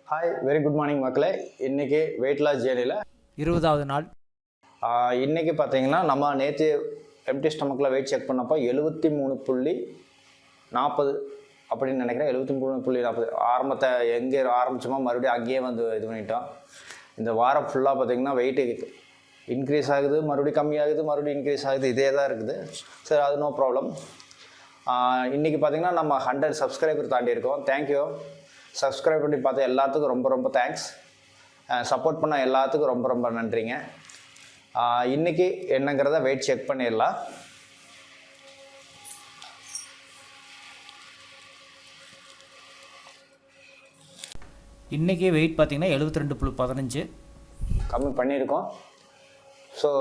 Hi, very good morning மக்களே. இன்றைக்கி weight loss ஜேர்னியில் 20வது நாள். இன்றைக்கி பார்த்தீங்கன்னா நம்ம நேற்று எம்டி ஸ்டமக்கில் வெயிட் செக் பண்ணப்போ 73.40 அப்படின்னு நினைக்கிறேன். 73.40 ஆரம்பத்தை எங்கே ஆரம்பித்தோமோ மறுபடியும் அங்கேயே வந்து இது பண்ணிட்டோம். இந்த வாரம் ஃபுல்லாக பார்த்திங்கன்னா வெயிட்டு இன்க்ரீஸ் ஆகுது, மறுபடியும் கம்மியாகுது, மறுபடியும் இன்க்ரீஸ் ஆகுது, இதே தான் இருக்குது. சரி, அது நோ ப்ராப்ளம். இன்றைக்கி பார்த்திங்கன்னா நம்ம 100 சப்ஸ்கிரைபர் தாண்டி இருக்கோம். தேங்க்யூ. சப்ஸ்கிரைப் பண்ணி பார்த்த எல்லாத்துக்கும் ரொம்ப ரொம்ப தேங்க்ஸ். சப்போர்ட் பண்ண எல்லாத்துக்கும் ரொம்ப ரொம்ப நன்றிங்க. இன்றைக்கி என்னங்கிறத வெயிட் செக் பண்ணிடலாம். இன்றைக்கி வெயிட் பார்த்திங்கன்னா 72.15 கம்மி பண்ணியிருக்கோம். ஸோ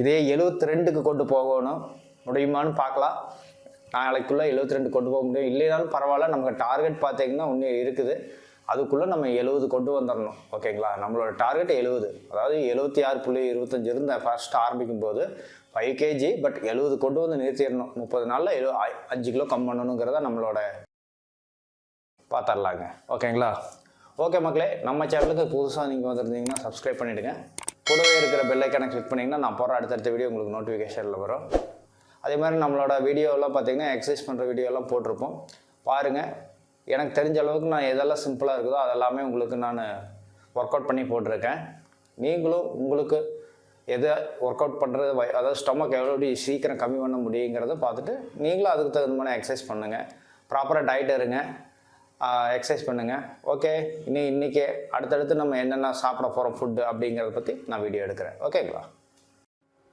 இதே 72க்கு கொண்டு போகணும், முடியுமான்னு பார்க்கலாம். நாளைக்குள்ளே 72 கொண்டு போக முடியும், இல்லைனாலும் பரவாயில்ல. நமக்கு டார்கெட் பார்த்திங்கன்னா இன்னும் இருக்குது. அதுக்குள்ளே நம்ம 70 கொண்டு வந்துடணும். ஓகேங்களா? நம்மளோட டார்கெட் 70, அதாவது 76.25 இருந்த ஃபஸ்ட்டு ஆரம்பிக்கும் போது 5 kg, பட் 70 கொண்டு வந்து நிறுத்திடணும். 30 நாளில் 5 கிலோ கம்மி பண்ணணுங்கிறத நம்மளோட பார்த்துடலாங்க. ஓகேங்களா? ஓகே மக்களே, நம்ம சேனலுக்கு புதுசாக நீங்கள் வந்துருந்தீங்கன்னா சப்ஸ்கிரைப் பண்ணிவிடுங்க. கூடவே இருக்கிற பெல் ஐக்கானை கிளிக் பண்ணிங்கன்னா நான் போகிற அடுத்தடுத்த வீடியோ உங்களுக்கு நோட்டிஃபிகேஷனில் வரும். அதே மாதிரி நம்மளோட வீடியோலாம் பார்த்திங்கன்னா எக்ஸசைஸ் பண்ணுற வீடியோலாம் போட்டிருப்போம், பாருங்கள். எனக்கு தெரிஞ்ச அளவுக்கு நான் எதெல்லாம் சிம்பிளாக இருக்குதோ அதெல்லாமே உங்களுக்கு நான் ஒர்க் அவுட் பண்ணி போட்டிருக்கேன். நீங்களும் உங்களுக்கு எதை ஒர்க் அவுட் பண்ணுறது, அதாவது ஸ்டொமக் எவ்வளோ சீக்கிரம் கம்மி பண்ண முடியுங்கிறத பார்த்துட்டு நீங்களும் அதுக்கு தகுந்த மாதிரி எக்ஸசைஸ் பண்ணுங்கள். ப்ராப்பராக டயட் இருங்க, எக்ஸசைஸ் பண்ணுங்கள். ஓகே, இன்றைக்கி அடுத்தடுத்து நம்ம என்னென்ன சாப்பிட போகிறோம் ஃபுட்டு அப்படிங்கிறத பற்றி நான் வீடியோ எடுக்கிறேன். ஓகேங்களா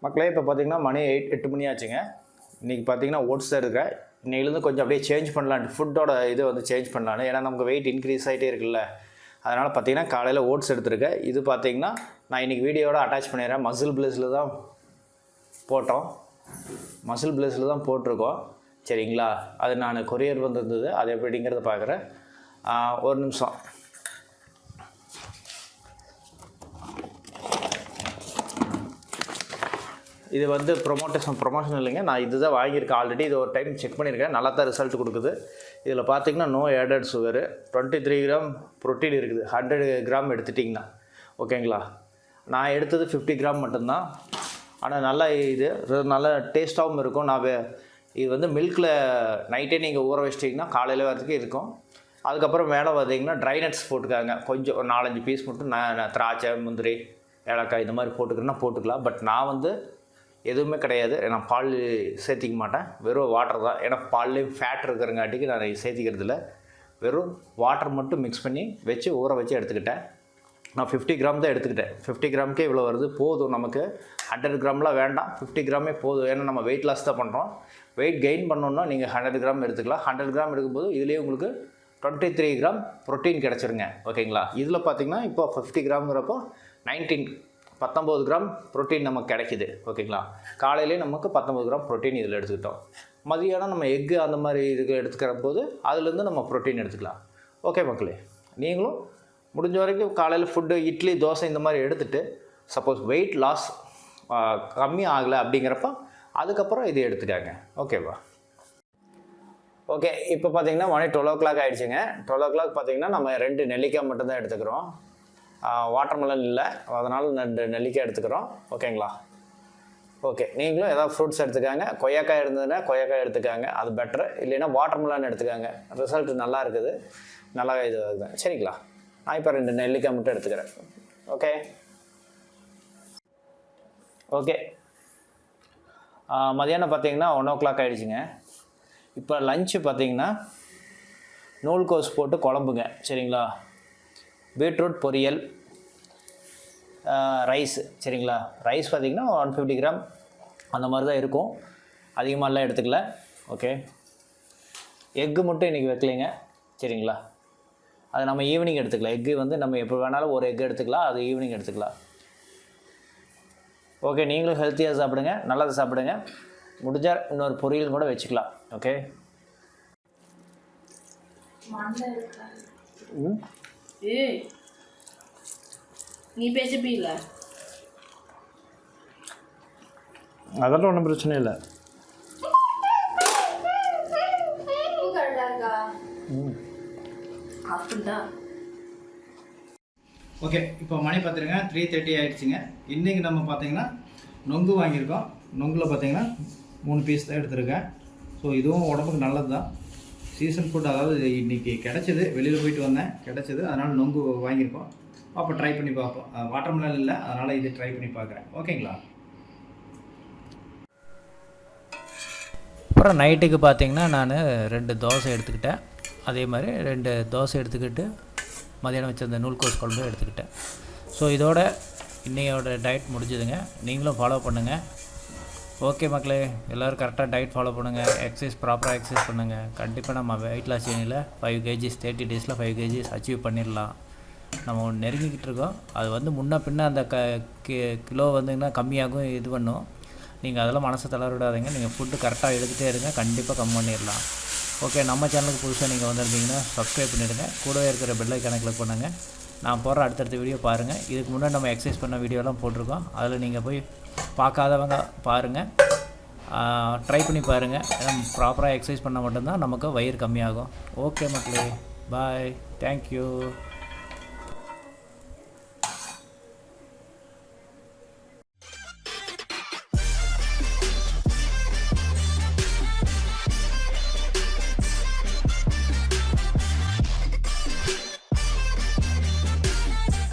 மக்களே? இப்போ பார்த்திங்கன்னா மணி 8 மணி ஆச்சுங்க. இன்றைக்கி பார்த்திங்கன்னா ஓட்ஸ் தான் இருக்கிறேன். இன்னையிலேருந்து கொஞ்சம் அப்படியே சேஞ்ச் பண்ணலான்னு, ஃபுட்டோட இது வந்து சேஞ்ச் பண்ணலான்னு. ஏன்னா நமக்கு வெயிட் இன்க்ரீஸ் ஆகிட்டே இருக்குல்ல, அதனால் பார்த்திங்கன்னா காலையில் ஓட்ஸ் எடுத்துருக்கேன். இது பார்த்திங்கன்னா நான் இன்றைக்கி வீடியோவோட அட்டாச் பண்ணிடுறேன். மசில் பிளேஸில் தான் போட்டோம், மசில் பிளேஸில் தான் போட்டிருக்கோம். சரிங்களா? அது நான் கொரியர் வந்திருந்தது, அது எப்படிங்கிறத பார்க்குறேன். ஒரு நிமிஷம். இது வந்து ப்ரொமோஷன் இல்லைங்க, நான் இது தான் வாங்கியிருக்கேன் ஆல்ரெடி. இது ஒரு டைம் செக் பண்ணியிருக்கேன், நல்லா தான் ரிசல்ட் கொடுக்குது. இதில் பார்த்திங்கன்னா no added sugar, 23 gram protein இருக்குது 100 கிராம் எடுத்துட்டிங்கன்னா. ஓகேங்களா? நான் எடுத்தது 50 கிராம் மட்டும்தான். ஆனால் நல்லா இது நல்லா டேஸ்ட்டாகவும் இருக்கும். இது வந்து மில்கில் நைட்டே நீங்கள் ஊற வச்சிட்டிங்கன்னா காலையில் வரதுக்கு இருக்கும். அதுக்கப்புறம் மேலே பார்த்திங்கன்னா ட்ரை நட்ஸ் போட்டுக்காங்க, கொஞ்சம் ஒரு 4-5 பீஸ் மட்டும். நான் திராட்சை, முந்திரி, ஏலக்காய் இந்த மாதிரி போட்டுக்கிறேன்னா போட்டுக்கலாம். பட் நான் வந்து எதுவுமே கிடையாது, நான் பால் சேர்த்திக்க மாட்டேன், வெறும் வாட்டர் தான். ஏன்னா பால்லேயும் ஃபேட் இருக்கிறங்காட்டிக்கு நான் சேர்த்திக்கிறது இல்லை. வெறும் வாட்டர் மட்டும் மிக்ஸ் பண்ணி வச்சு ஊற வச்சு எடுத்துக்கிட்டேன். நான் 50 கிராம் தான் எடுத்துக்கிட்டேன். 50 கிராமுக்கே இவ்வளோ வருது, போதும் நமக்கு. 100 கிராம்லாம் வேண்டாம், 50 கிராமே போதும். ஏன்னா நம்ம வெயிட் லாஸ் தான் பண்ணுறோம். வெயிட் கெயின் பண்ணணுன்னா நீங்கள் 100 கிராம் எடுத்துக்கலாம். 100 கிராம் எடுக்கும்போது இதுலேயே உங்களுக்கு 23 கிராம் ப்ரோட்டீன் கிடச்சிருங்க. ஓகேங்களா? இதில் பார்த்திங்கன்னா இப்போ 50 கிராம்ங்கிறப்போ 19 கிராம் ப்ரோட்டீன் நமக்கு கிடைக்கிது. ஓகேங்களா? காலையிலே நமக்கு 19 கிராம் ப்ரோட்டீன் இதில் எடுத்துக்கிட்டோம். மதியானம் நம்ம எக்கு அந்த மாதிரி இதுக்கு எடுத்துக்கிற போது அதுலேருந்து நம்ம ப்ரோட்டீன் எடுத்துக்கலாம். ஓகே மக்களே, நீங்களும் முடிஞ்ச வரைக்கும் காலையில் ஃபுட்டு இட்லி, தோசை இந்த மாதிரி எடுத்துகிட்டு, சப்போஸ் வெயிட் லாஸ் கம்மி ஆகலை அப்படிங்கிறப்ப அதுக்கப்புறம் இது எடுத்துட்டாங்க. ஓகேவா? ஓகே, இப்போ பார்த்திங்கன்னா மணி 12 o'clock ஆகிடுச்சுங்க. 12 o'clock பார்த்திங்கன்னா நம்ம 2 நெல்லிக்காய் மட்டும்தான் எடுத்துக்கிறோம். வாட்டர்மெலன் இல்லை, அதனால் 2 நெல்லிக்காய் எடுத்துக்கிறோம். ஓகேங்களா? ஓகே, நீங்களும் ஏதாவது ஃப்ரூட்ஸ் எடுத்துக்காங்க. கொய்யாக்காய் இருந்ததுன்னா கொய்யாக்காய் எடுத்துக்காங்க, அது பெட்ரு. இல்லைன்னா வாட்டர்மெலன் எடுத்துக்காங்க, ரிசல்ட் நல்லா இருக்குது, நல்லா இது ஆகுது. சரிங்களா? நான் இப்போ 2 நெல்லிக்காய் மட்டும் எடுத்துக்கிறேன். ஓகே ஓகே மதியானம் பார்த்திங்கன்னா 1 o'clock ஆகிடுச்சிங்க. இப்போ லஞ்சு பார்த்திங்கன்னா நூல்கோஸ் போட்டு குழம்புங்க. சரிங்களா? பீட்ரூட் பொரியல், ரைஸு. சரிங்களா? ரைஸ் பார்த்திங்கன்னா 150 கிராம் அந்த மாதிரி தான் இருக்கும், அதிகமாகலாம் எடுத்துக்கல. ஓகே, எக்கு மட்டும் இன்றைக்கி வைக்கலைங்க. சரிங்களா? அது நம்ம ஈவினிங் எடுத்துக்கலாம். எக்கு வந்து நம்ம எப்போ வேணாலும் ஒரு எக் எடுத்துக்கலாம், அது ஈவினிங் எடுத்துக்கலாம். ஓகே, நீங்களும் ஹெல்த்தியாக சாப்பிடுங்க, நல்லதை சாப்பிடுங்க. முடிஞ்சால் இன்னொரு பொரியல் கூட வச்சுக்கலாம். ஓகே, நீ பேசப்பீல, அதெல்லாம் ஒன்றும் பிரச்சனை இல்லை. அப்படின்டா ஓகே, இப்போ மணி பார்த்துருங்க 3:30 ஆகிடுச்சிங்க. இன்றைக்கி நம்ம பார்த்தீங்கன்னா நொங்கு வாங்கியிருக்கோம். நொங்கில் பார்த்தீங்கன்னா 3 பீஸ் தான் எடுத்துருக்கேன். ஸோ இதுவும் உடம்புக்கு நல்லது தான். சீசன் ஃபுட், அதாவது இன்றைக்கி கிடச்சிது, வெளியில் போயிட்டு வந்தேன் கிடச்சிது, அதனால் நொங்கு வாங்கியிருக்கோம். அப்போ ட்ரை பண்ணி பார்ப்போம். வாட்டர்மெலன் இல்லை, அதனால் இது ட்ரை பண்ணி பார்க்குறேன். ஓகேங்களா? அப்புறம் நைட்டுக்கு பார்த்தீங்கன்னா நான் 2 தோசை எடுத்துக்கிட்டேன். அதே மாதிரி 2 தோசை எடுத்துக்கிட்டு மதியானம் வச்ச அந்த நூல்கோஸ் குழம்பு எடுத்துக்கிட்டேன். ஸோ இதோட இன்னையோட டயட் முடிஞ்சுதுங்க. நீங்களும் ஃபாலோ பண்ணுங்கள். ஓகே மக்களே, எல்லோரும் கரெக்டாக டயட் ஃபாலோ பண்ணுங்கள். எக்ஸசைஸ் ப்ராப்பராக எக்ஸசைஸ் பண்ணுங்கள். கண்டிப்பாக நம்ம வெயிட் லாஸ் ஜேர்னியில் 5 kgs 30 days 5 kgs அச்சீவ் பண்ணிடலாம். நம்ம நெருங்கிக்கிட்டு இருக்கோம். அது வந்து முன்ன பின்ன அந்த கிலோ வந்துங்கன்னா கம்மியாகும், இது பண்ணும். நீங்கள் அதெல்லாம் மனசை தளர விடாதீங்க. நீங்கள் ஃபுட்டு கரெக்டாக எடுத்துகிட்டே இருங்க, கண்டிப்பாக கம்மி பண்ணிடலாம். ஓகே, நம்ம சேனலுக்கு புதுசாக நீங்கள் வந்திருந்தீங்கன்னா சப்ஸ்கிரைப் பண்ணிவிடுங்க. கூடவே இருக்கிற பெல் ஐக்கானை கிளிக் பண்ணுங்கள். நான் போடுற அடுத்தடுத்த வீடியோ பாருங்கள். இதுக்கு முன்னாடி நம்ம எக்ஸசைஸ் பண்ண வீடியோலாம் போட்டிருக்கோம். அதில் நீங்கள் போய் பார்க்காதவங்க பாருங்கள், ட்ரை பண்ணி பாருங்கள். ப்ராப்பராக எக்ஸசைஸ் பண்ணால் மட்டும்தான் நமக்கு வயிறு கம்மியாகும். ஓகே மக்களே, பாய், தேங்க்யூ.